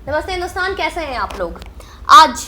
नमस्ते हिंदुस्तान, कैसे हैं आप लोग। आज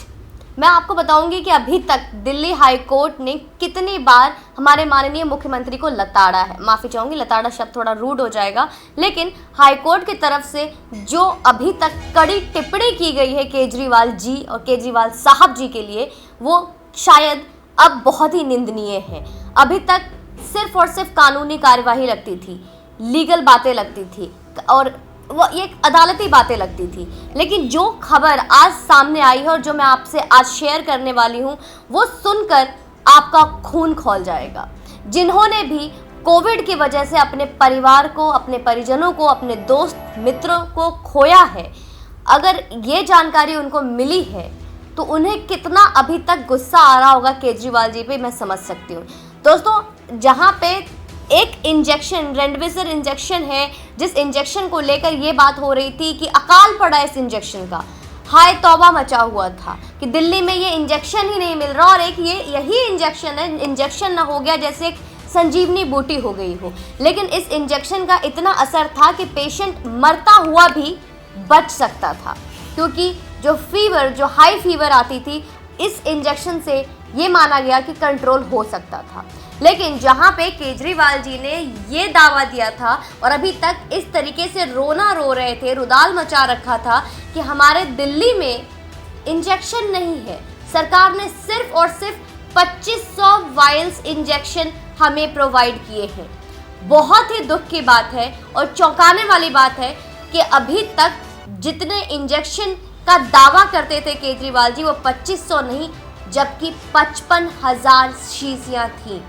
मैं आपको बताऊंगी कि अभी तक दिल्ली हाई कोर्ट ने कितनी बार हमारे माननीय मुख्यमंत्री को लताड़ा है। माफ़ी चाहूँगी, लताड़ा शब्द थोड़ा रूड हो जाएगा, लेकिन हाई कोर्ट की तरफ से जो अभी तक कड़ी टिप्पणी की गई है केजरीवाल जी और केजरीवाल साहब जी के लिए, वो शायद अब बहुत ही निंदनीय है। अभी तक सिर्फ और सिर्फ कानूनी कार्यवाही लगती थी, लीगल बातें लगती थी और वो ये अदालती बातें लगती थी, लेकिन जो खबर आज सामने आई है और जो मैं आपसे आज शेयर करने वाली हूँ, वो सुनकर आपका खून खौल जाएगा। जिन्होंने भी कोविड की वजह से अपने परिवार को, अपने परिजनों को, अपने दोस्त मित्रों को खोया है, अगर ये जानकारी उनको मिली है तो उन्हें कितना अभी तक गुस्सा आ रहा होगा केजरीवाल जी पे, मैं समझ सकती हूँ। दोस्तों, जहाँ पे एक इंजेक्शन, रेमडेसिविर इंजेक्शन है, जिस इंजेक्शन को लेकर ये बात हो रही थी कि अकाल पड़ा इस इंजेक्शन का, हाय तौबा मचा हुआ था कि दिल्ली में ये इंजेक्शन ही नहीं मिल रहा और एक यही इंजेक्शन है, इंजेक्शन ना हो गया जैसे एक संजीवनी बूटी हो गई हो। लेकिन इस इंजेक्शन का इतना असर था कि पेशेंट मरता हुआ भी बच सकता था, क्योंकि जो फीवर, जो हाई फीवर आती थी, इस इंजेक्शन से ये माना गया कि कंट्रोल हो सकता था। लेकिन जहाँ पे केजरीवाल जी ने ये दावा दिया था और अभी तक इस तरीके से रोना रो रहे थे, रुदाल मचा रखा था कि हमारे दिल्ली में इंजेक्शन नहीं है, सरकार ने सिर्फ और सिर्फ 2500 वायल्स इंजेक्शन हमें प्रोवाइड किए हैं। बहुत ही दुख की बात है और चौंकाने वाली बात है कि अभी तक जितने इंजेक्शन का दावा करते थे केजरीवाल जी, वो 2500 नहीं, जबकि 55,000 शीशियाँ थीं।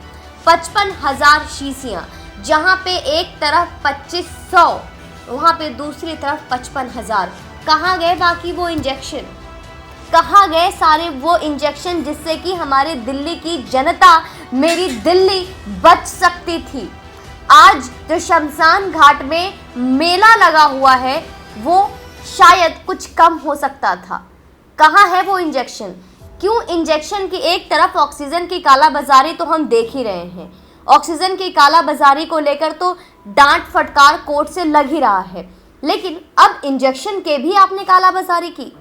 55,000 शीशियाँ, जहाँ पे एक तरफ 2500, वहाँ पे दूसरी तरफ 55,000। कहाँ गए बाकी वो इंजेक्शन? कहाँ गए सारे वो इंजेक्शन जिससे कि हमारे दिल्ली की जनता, मेरी दिल्ली बच सकती थी? आज जो शमशान घाट में मेला लगा हुआ है, वो शायद कुछ कम हो सकता था। कहाँ है वो इंजेक्शन? क्यों इंजेक्शन की एक तरफ ऑक्सीजन की कालाबाजारी तो हम देख ही रहे हैं, ऑक्सीजन की कालाबाजारी को लेकर तो डांट फटकार कोर्ट से लग ही रहा है, लेकिन अब इंजेक्शन के भी आपने कालाबाजारी की।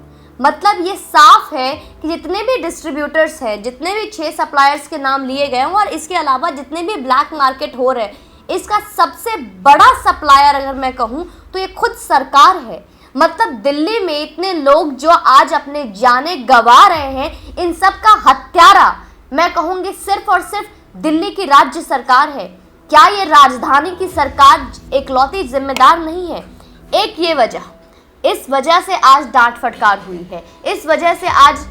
मतलब ये साफ है कि जितने भी डिस्ट्रीब्यूटर्स हैं, जितने भी 6 सप्लायर्स के नाम लिए गए हैं और इसके अलावा जितने भी ब्लैक मार्केट हो रहे हैं, इसका सबसे बड़ा सप्लायर अगर मैं कहूँ तो ये खुद सरकार है। मतलब दिल्ली में इतने लोग जो आज अपने जाने गंवा रहे हैं, इन सब का हत्यारा मैं कहूँगी सिर्फ और सिर्फ दिल्ली की राज्य सरकार है। क्या ये राजधानी की सरकार इकलौती जिम्मेदार नहीं है? एक ये वजह, इस वजह से आज डांट फटकार हुई है, इस वजह से आज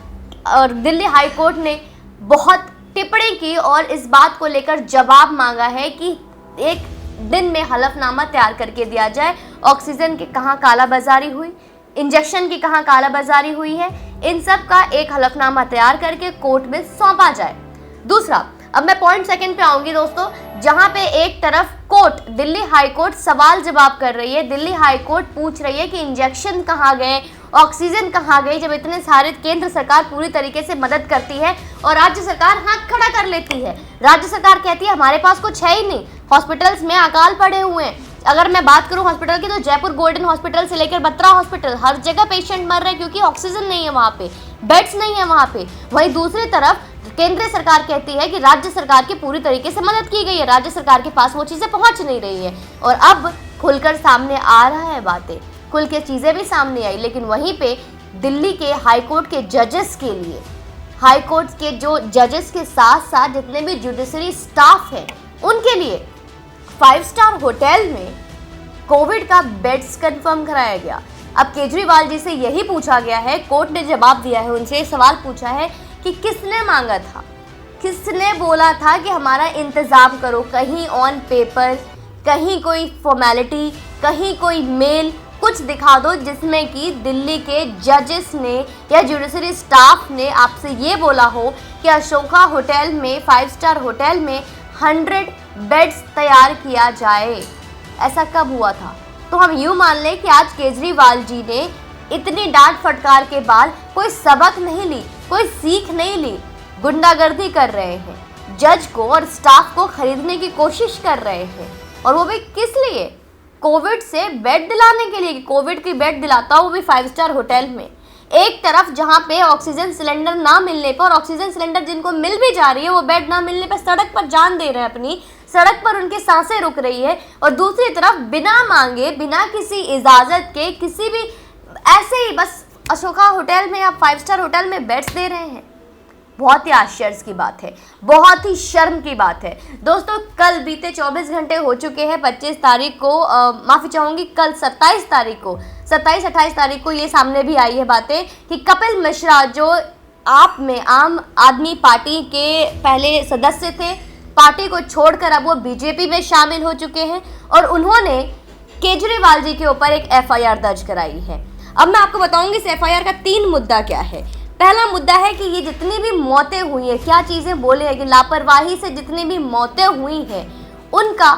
दिल्ली हाई कोर्ट ने बहुत टिप्पणी की और इस बात को लेकर जवाब मांगा है कि एक दिन में हलफनामा तैयार करके दिया जाए, ऑक्सीजन की कहाँ कालाबाजारी हुई, इंजेक्शन की कहाँ कालाबाजारी हुई है, इन सब का एक हलफनामा तैयार करके कोर्ट में सौंपा जाए। दूसरा, अब मैं पॉइंट सेकंड पे आऊंगी दोस्तों, जहां पे एक तरफ कोर्ट, दिल्ली हाई कोर्ट सवाल जवाब कर रही है, दिल्ली हाई कोर्ट पूछ रही है कि इंजेक्शन कहाँ गए, ऑक्सीजन कहाँ गई, जब इतने सारे केंद्र सरकार पूरी तरीके से मदद करती है और राज्य सरकार हाथ खड़ा कर लेती है। राज्य सरकार कहती है हमारे पास कुछ है ही नहीं, हॉस्पिटल्स में अकाल पड़े हुए हैं। अगर मैं बात करूं हॉस्पिटल की, तो जयपुर गोल्डन हॉस्पिटल से लेकर बत्रा हॉस्पिटल, हर जगह पेशेंट मर रहे हैं क्योंकि ऑक्सीजन नहीं है वहाँ पे, बेड्स नहीं है वहाँ पे। वहीं दूसरी तरफ केंद्र सरकार कहती है कि राज्य सरकार की पूरी तरीके से मदद की गई है, राज्य सरकार के पास वो चीज़ें पहुँच नहीं रही है। और अब खुलकर सामने आ रहा है, बातें खुल के चीज़ें भी सामने आई, लेकिन वहीं पे दिल्ली के हाई कोर्ट के जजेस के लिए, हाई कोर्ट के जो जजेस के साथ साथ जितने भी जुडिशरी स्टाफ है, उनके लिए 5 स्टार होटल में कोविड का बेड्स कंफर्म कराया गया। अब केजरीवाल जी से यही पूछा गया है, कोर्ट ने जवाब दिया है, उनसे सवाल पूछा है कि किसने मांगा था, किसने बोला था कि हमारा इंतज़ाम करो, कहीं ऑन पेपर, कहीं कोई फॉर्मेलिटी, कहीं कोई मेल, कुछ दिखा दो जिसमें कि दिल्ली के जजेस ने या जुडिशरी स्टाफ ने आपसे ये बोला हो कि अशोका होटल में, 5 स्टार होटल में 100 बेड्स तैयार किया जाए। ऐसा कब हुआ था? तो हम यूँ मान लें कि आज केजरीवाल जी ने इतनी डांट फटकार के बाद कोई सबक नहीं ली, कोई सीख नहीं ली, गुंडागर्दी कर रहे हैं, जज को और स्टाफ को खरीदने की कोशिश कर रहे हैं, और वो भी किस लिए? कोविड से बेड दिलाने के लिए, कोविड की बेड दिलाता हो, वो भी 5 स्टार होटल में। एक तरफ जहां पे ऑक्सीजन सिलेंडर ना मिलने पर, और ऑक्सीजन सिलेंडर जिनको मिल भी जा रही है वो बेड ना मिलने पर सड़क पर जान दे रहे हैं अपनी, सड़क पर उनकी सांसें रुक रही है। और दूसरी तरफ बिना मांगे, बिना किसी इजाजत के, किसी भी ऐसे ही बस अशोका होटल में या 5 स्टार होटल में बेड्स दे रहे हैं। बहुत ही आश्चर्य की बात है, बहुत ही शर्म की बात है। दोस्तों कल बीते 24 घंटे हो चुके हैं, 25 तारीख को, माफ़ी चाहूँगी कल 27 तारीख को, 27-28 तारीख को ये सामने भी आई है बातें कि कपिल मिश्रा जो आम आदमी पार्टी के पहले सदस्य थे, पार्टी को छोड़कर अब वो बीजेपी में शामिल हो चुके हैं और उन्होंने केजरीवाल जी के ऊपर एक FIR दर्ज कराई है। अब मैं आपको बताऊंगी इस FIR का 3 मुद्दा क्या है। पहला मुद्दा है कि ये जितनी भी मौतें हुई हैं, क्या चीज़ें बोले हैं कि लापरवाही से जितनी भी मौतें हुई हैं उनका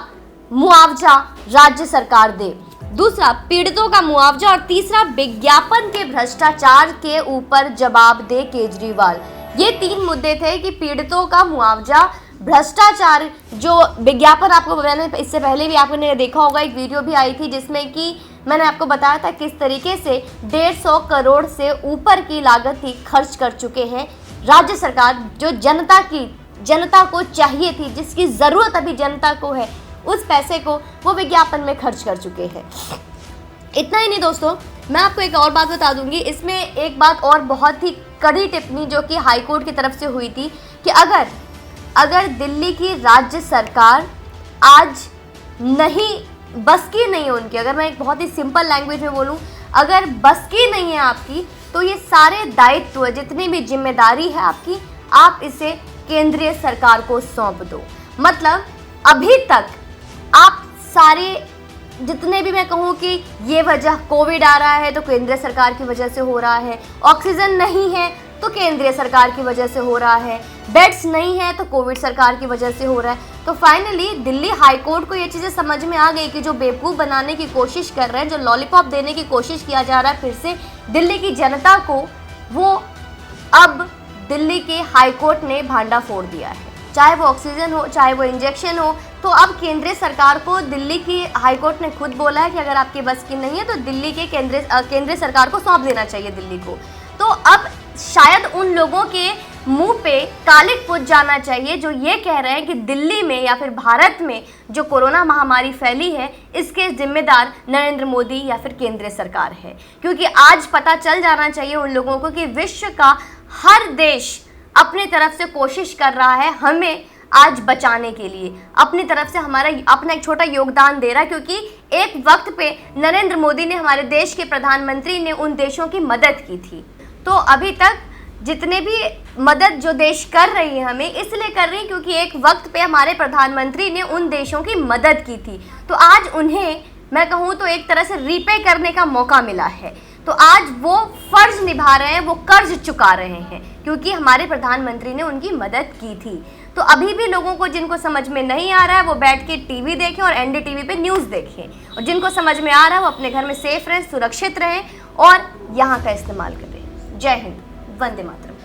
मुआवजा राज्य सरकार दे। दूसरा, पीड़ितों का मुआवजा। और तीसरा, विज्ञापन के भ्रष्टाचार के ऊपर जवाब दे केजरीवाल। ये 3 मुद्दे थे कि पीड़ितों का मुआवजा, भ्रष्टाचार, जो विज्ञापन, आपको मैंने इससे पहले भी आपने देखा होगा, एक वीडियो भी आई थी जिसमें कि मैंने आपको बताया था किस तरीके से 150 करोड़ से ऊपर की लागत ही खर्च कर चुके हैं राज्य सरकार, जो जनता को चाहिए थी, जिसकी ज़रूरत अभी जनता को है, उस पैसे को वो विज्ञापन में खर्च कर चुके हैं। इतना ही नहीं दोस्तों, मैं आपको एक और बात बता दूंगी। इसमें एक बात और बहुत ही कड़ी टिप्पणी जो कि हाईकोर्ट की तरफ से हुई थी कि अगर दिल्ली की राज्य सरकार आज नहीं, बस की नहीं है उनकी, अगर मैं एक बहुत ही सिंपल लैंग्वेज में बोलूं, अगर बस की नहीं है आपकी, तो ये सारे दायित्व, जितनी भी जिम्मेदारी है आपकी, आप इसे केंद्रीय सरकार को सौंप दो। मतलब अभी तक आप सारे, जितने भी, मैं कहूँ कि ये वजह कोविड आ रहा है तो केंद्रीय सरकार की वजह से हो रहा है, ऑक्सीजन नहीं है तो केंद्रीय सरकार की वजह से हो रहा है, बेड्स नहीं है तो कोविड सरकार की वजह से हो रहा है। तो फाइनली दिल्ली हाई कोर्ट को ये चीज़ें समझ में आ गई कि जो बेवकूफ़ बनाने की कोशिश कर रहे हैं, जो लॉलीपॉप देने की कोशिश किया जा रहा है फिर से दिल्ली की जनता को, वो अब दिल्ली के हाई कोर्ट ने भांडा फोड़ दिया है। चाहे वो ऑक्सीजन हो, चाहे वो इंजेक्शन हो, तो अब केंद्रीय सरकार को दिल्ली की हाई कोर्ट ने खुद बोला है कि अगर आपकी बस की नहीं है तो दिल्ली के केंद्रीय सरकार को सौंप देना चाहिए दिल्ली को। तो अब शायद उन लोगों के मुंह पे कालिक पूज जाना चाहिए जो ये कह रहे हैं कि दिल्ली में या फिर भारत में जो कोरोना महामारी फैली है, इसके जिम्मेदार नरेंद्र मोदी या फिर केंद्रीय सरकार है। क्योंकि आज पता चल जाना चाहिए उन लोगों को कि विश्व का हर देश अपनी तरफ से कोशिश कर रहा है हमें आज बचाने के लिए, अपनी तरफ से अपना एक छोटा योगदान दे रहा है। क्योंकि एक वक्त पे नरेंद्र मोदी ने, हमारे देश के प्रधानमंत्री ने, उन देशों की मदद की थी। तो अभी तक जितने भी मदद जो देश कर रही है हमें, इसलिए कर रही है क्योंकि एक वक्त पे हमारे प्रधानमंत्री ने उन देशों की मदद की थी। तो आज उन्हें, मैं कहूँ तो एक तरह से रीपे करने का मौका मिला है। तो आज वो फर्ज निभा रहे हैं, वो कर्ज चुका रहे हैं क्योंकि हमारे प्रधानमंत्री ने उनकी मदद की थी। तो अभी भी लोगों को, जिनको समझ में नहीं आ रहा है, वो बैठ के टीवी देखें और NDTV पे न्यूज़ देखें, और जिनको समझ में आ रहा है वो अपने घर में सेफ रहें, सुरक्षित रहें और यहाँ का इस्तेमाल करें। जय हिंद, वंदे मातरम।